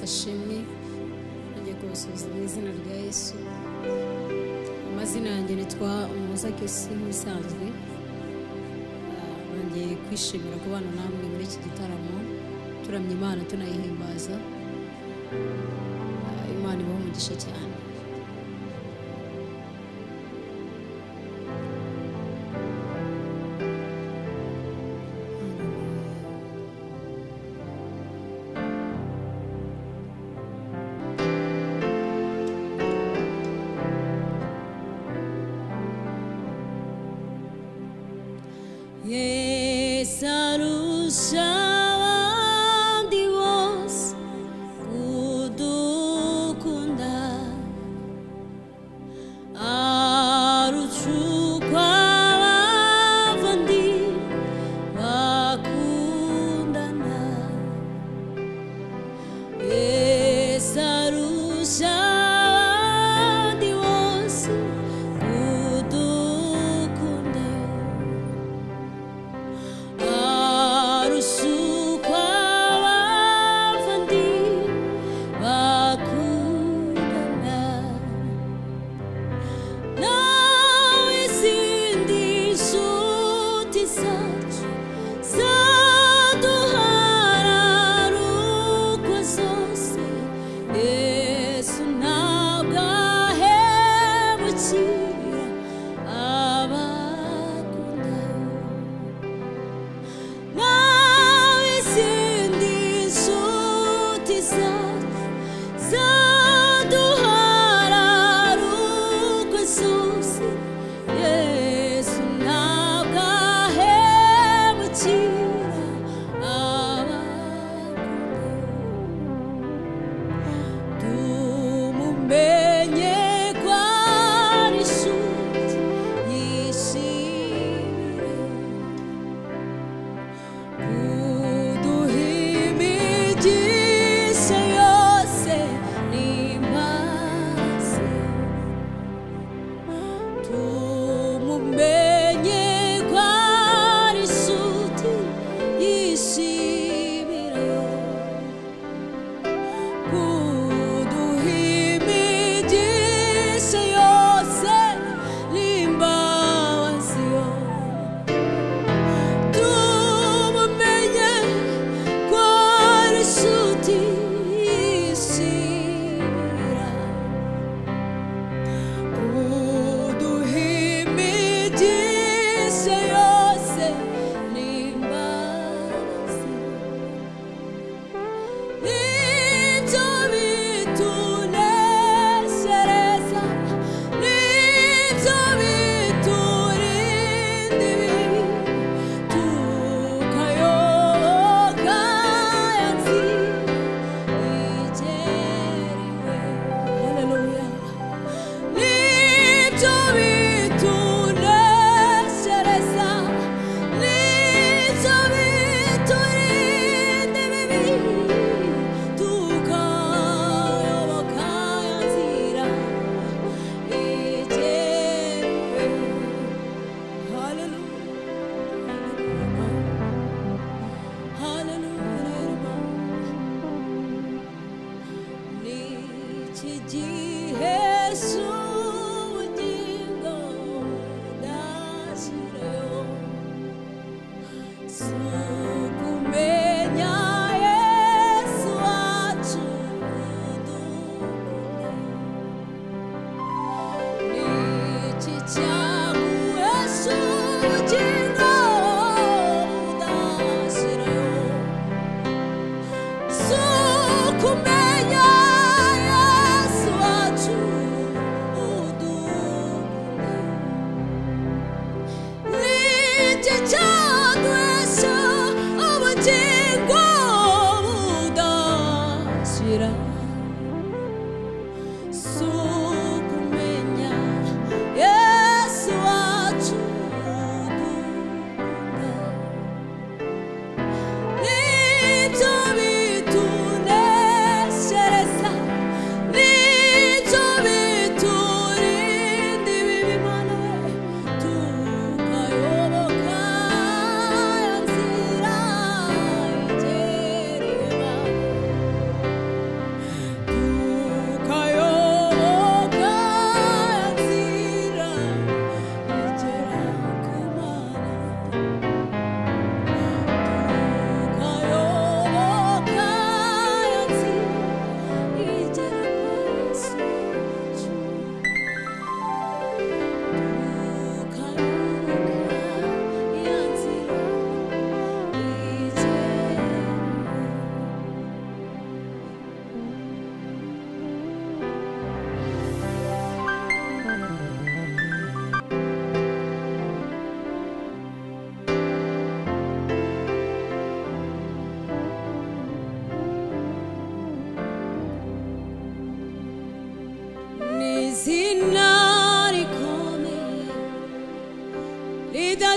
ashimwe ngiye kubasuhuza mu izina rya Yesu. Amazina yanjye nitwa Umuhoza Kesi bisanzwe. Ngiye kwishimira kubana namwe muri iki gitaramo, turamya Imana tunayihimbaza. Imana ibahe umugisha cyane. Yesu arusha abandi bose kudukunda,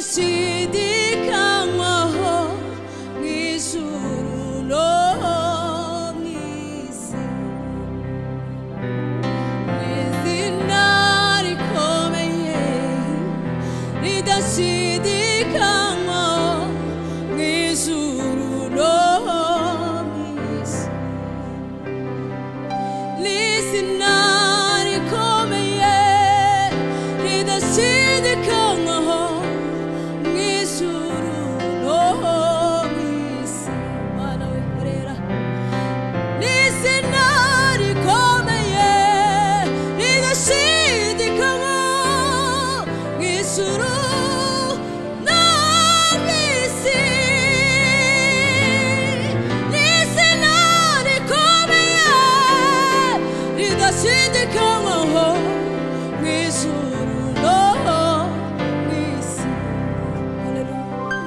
ridashidikanywaho mu ijuru no mu isi, mu izina rikomeye ridashidikanywaho mu ijuru no mu isi, n'izina rikomeye ridashidikanywaho mu ijuru no mu isi. Mana wikorera n'izina rikomeye ridashidikanywaho mu ijuru no mu isi, n'izina rikomeye ridashidikanywaho mu ijuru no mu isi. Haleluya.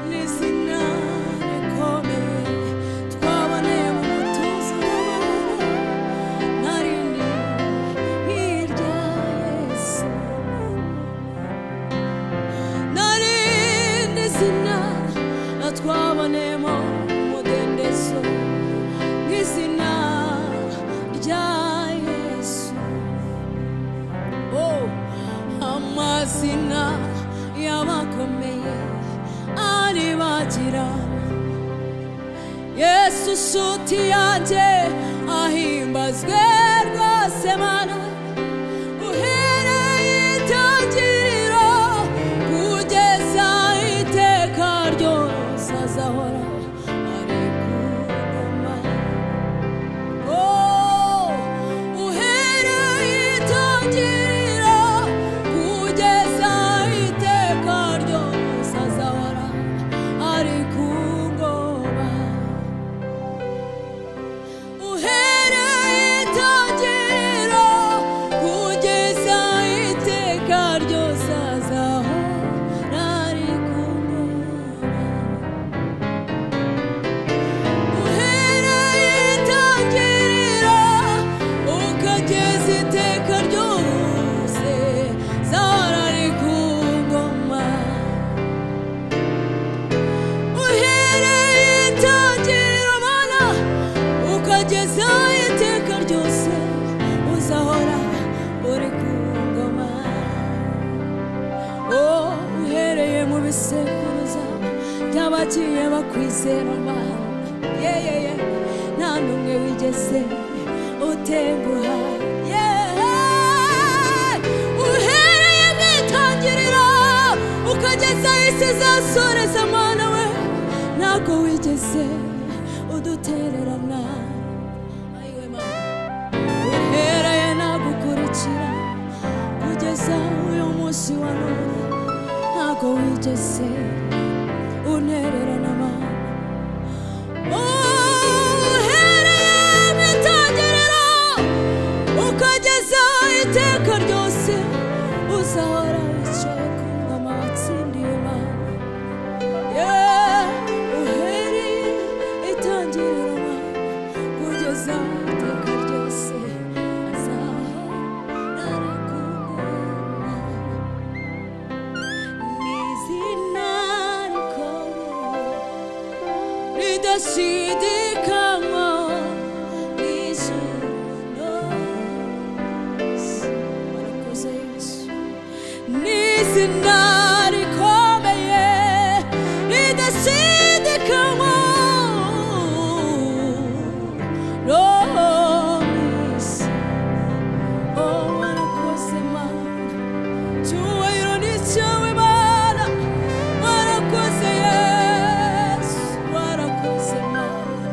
N'izina rikomeye twaboneye mu mutuzo w'amahoro, nta rindi nk'irya Yesu, nta rindi zina twaboneyemo umudendezo nk'izina rya Yesu. Oh, amazina y'abakomeye aribagira Yesu nshuti yanjye ahimbazwe rwose Mana, uhereye itangiriro kugeza iteka ryose azahora ari ku ngoma. Oh, uhereye itangiriro kugeza iteka ryose azahora ari ku ngoma. Uhereye itangiriro kugeza iteka ryose azahora ari ku ngoma. Uhereye itangiriro ukageza iteka ryose azahora ari ku ngoma. Uhereye itangiriro Mana ukageza iteka ryose uzahora uri ku ngoma. Oh, uhereye mu bisekuruza by'abagiye bakwizera Mana, yeyeye nta n'umwe wigeze utenguha. Uhereye mu itangiriro ukageza isi izasoreza Mana we, ntabwo wigeze udutererana. Ayiwe Mana, uhereye nagukurikira kugeza uyu munsi wa none, ntabwo wigeze untererana Mana. Uhereye mu itangiriro ukageza iteka ryose uzahora wicaye ku ngoma watsindiye Mana. Uhereye itangiriro Mana kugeza iteka ryose azahora ari ku ngoma. N'izina rikomeye ridashidikanywaho mu ijuru no mu isi. Warakoze Yesu. N'izina rikomeye ridashidikanywaho no mu isi. Oh, warakoze Mana, cyubahiro ni cyawe Mana, warakoze Yesu, warakoze Mana.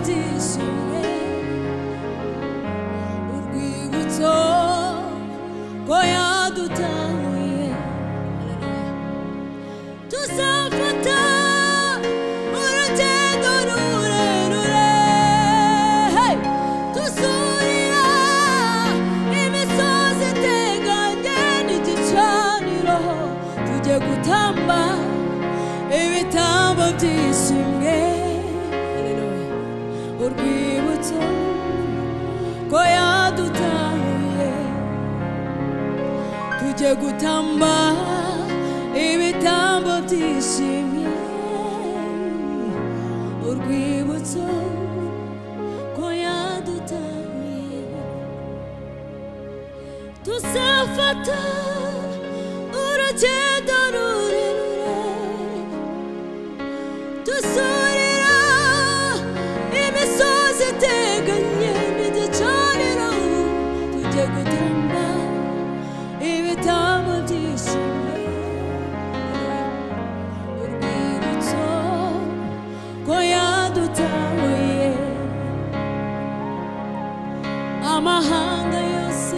byishimwe urwibutso ko yadutahuye tuzafata urugendo rurerure tusurira imisozi iteganye n'igicaniro tujye gutamba ibitambo byishimwe urwibutso ko yadutahuye tujye gutamba ibitambo byishimye urwibutso ko yadutahuye tuzafata urugendo rurerure tusurira imisozi iteganye n'igicaniro tujye gutamba ibitambo byishimye urwibutso ko yadutahuye amahanga yose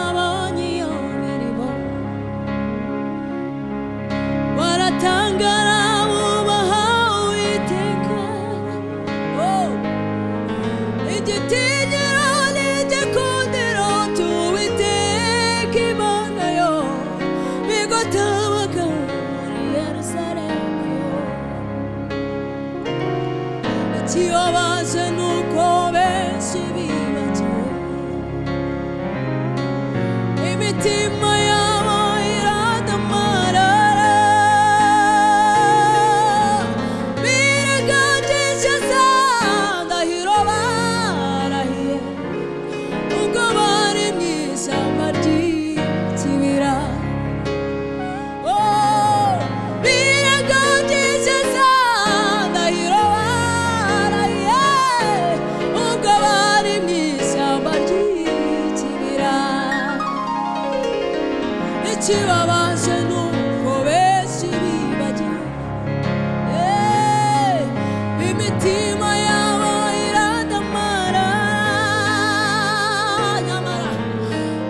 abonye iyo mirimo baratangara bubaha Uwiteka igitinyiro n'igikundiro cy'Uwiteka Imana yo bigotabaga muri Yerusalemu ikibabaje nuko benshi bibagiwe imitima yabo iradamarara birengagije za ndahiro barahiye ubwo bari mu ishyamba ry'ikibira birengagije za ndahiro barahiye ubwo bari mu ishyamba ry'ikibira ikibabaje nuko benshi bibagiwe imitima yabo iradamarara nyamara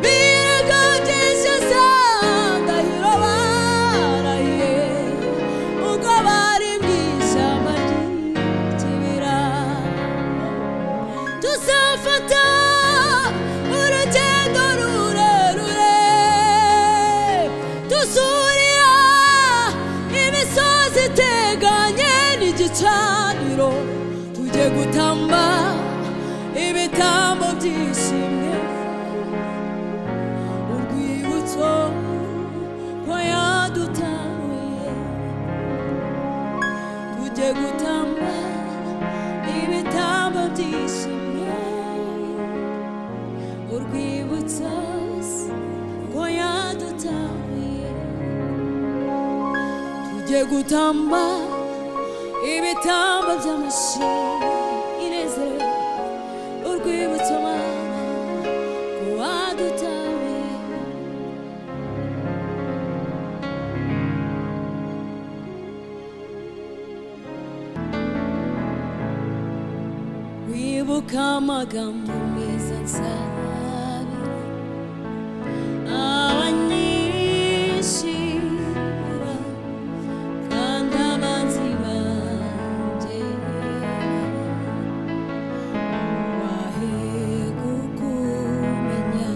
birengagije za ndahiro barahiye ubwo bari mu ishyamba ry'ikibira tuzafata urugendo rurerure tusurira imisozi iteganye n'igicaniro tujye gutamba ibitambo byishimwe urwibutso ko yadutahuye tujye gutamba ibitambo byishimwe urwibutso ko yadutahuye tujye gutamba ibitambo by'amashimwe inezerewe urwibutso Mana ko wadutahuye wibuka amagambo meza nsabira abanyishimira kandi abanzi banjye bahe kukumenya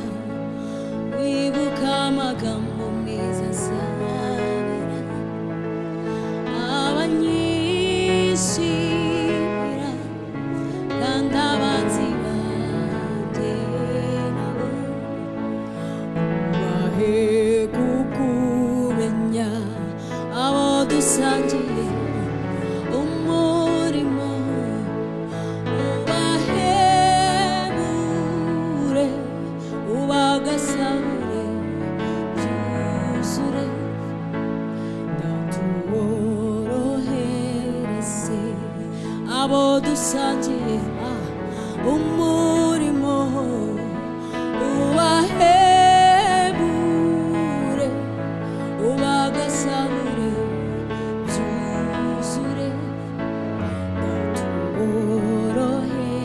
wibuka amagambo meza nsabira abanyishimira kandi abanzi banjye nabo bahe kukumenya abo dusangiye umurimo ubahebure ubagasabure byuzure ndatuworohereze abo dusangiye umurimo ubahebure ubagasabure byuzure ndatuworohereze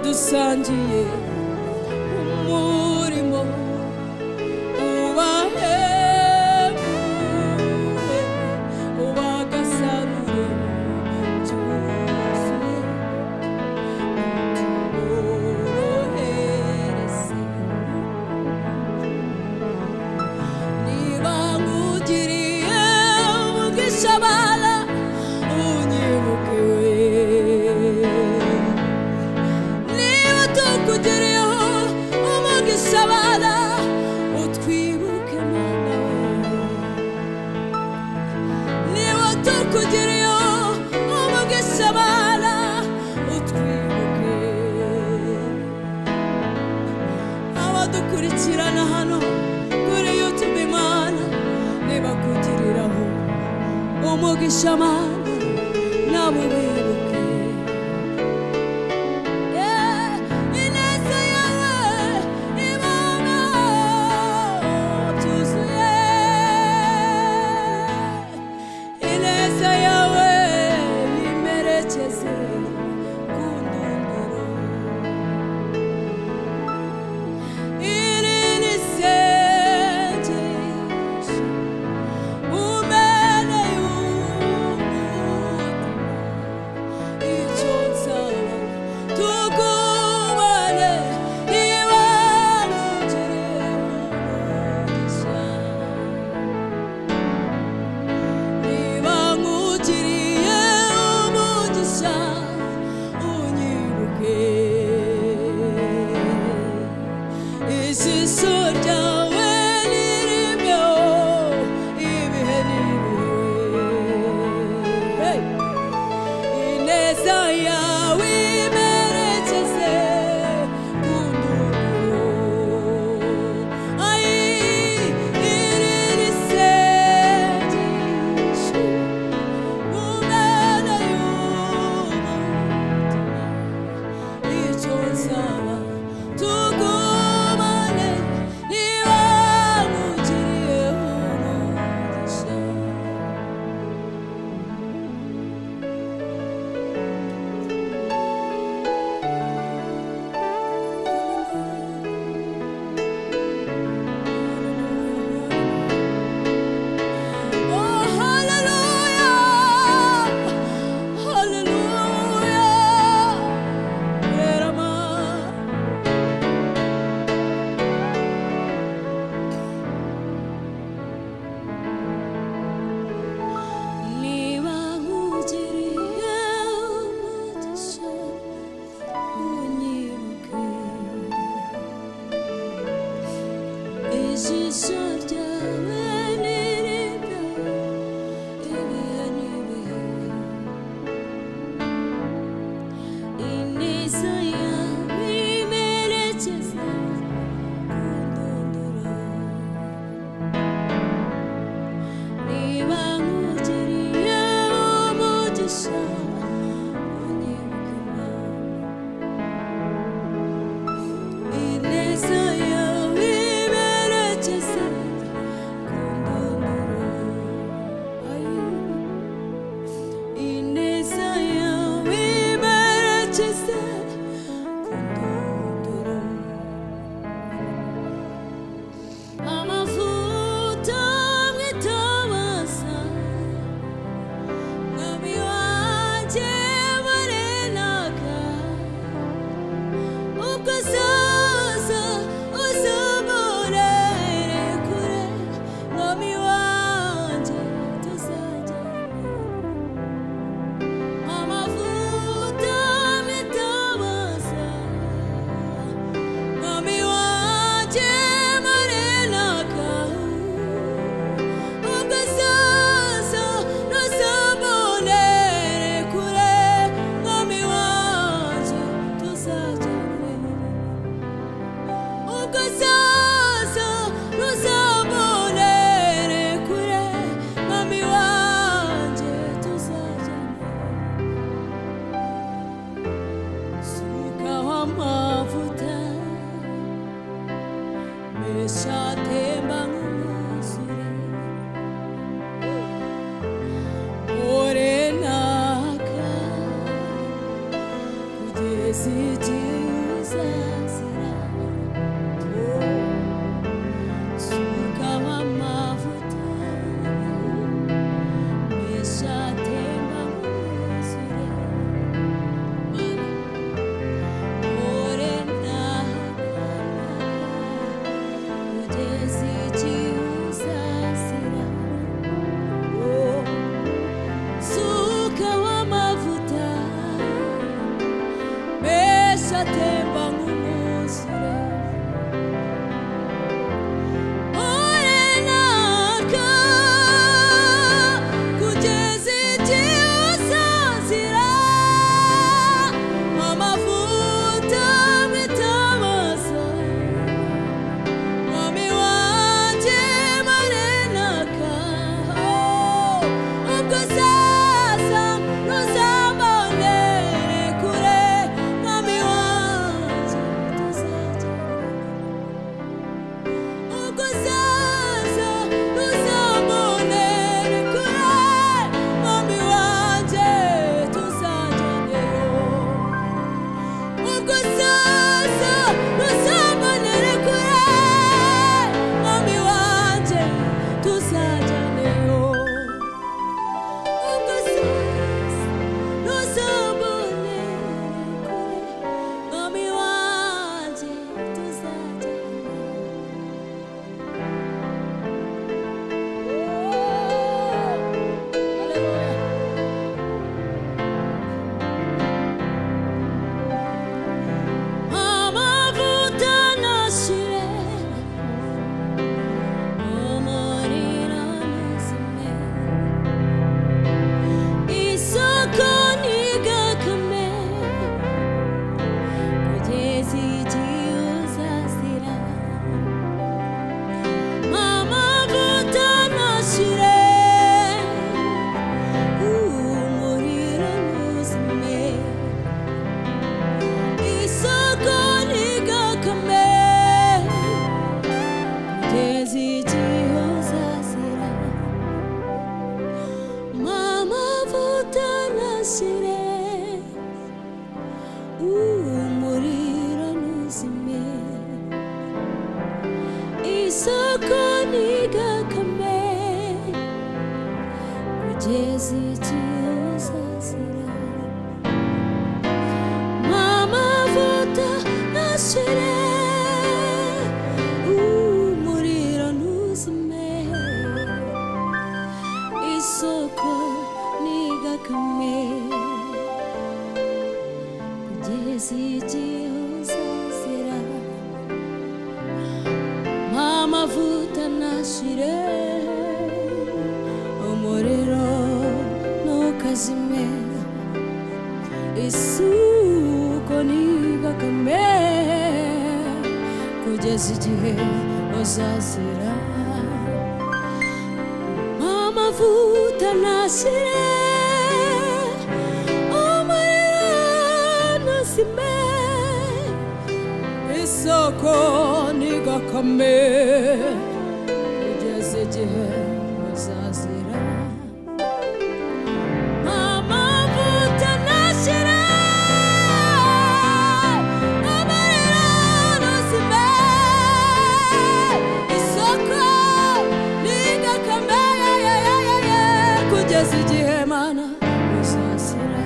dusangiye umurimo ubahebure ubagasanure byuzuye uborohereze niba nkugiriye umugisha bala unyibuke tukugiriyeho umugisha bala utwibuke mana niba tukugiriyeho umugisha bala utwibuke abadukurikirana hano kuri YouTube Imana niba kugiriraho umugisha mana nabo bibuke Kugeza igihe mana uzazira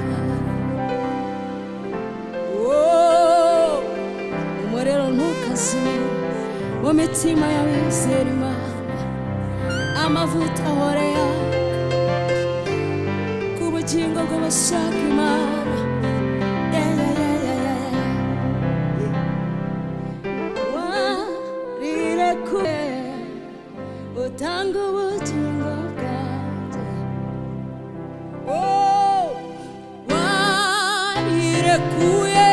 imitima y'abizera Imana amavuta ahora yaka ku bugingo bw'abashaka Imana warirekuye utanga ubugingo bwanjye warirekuye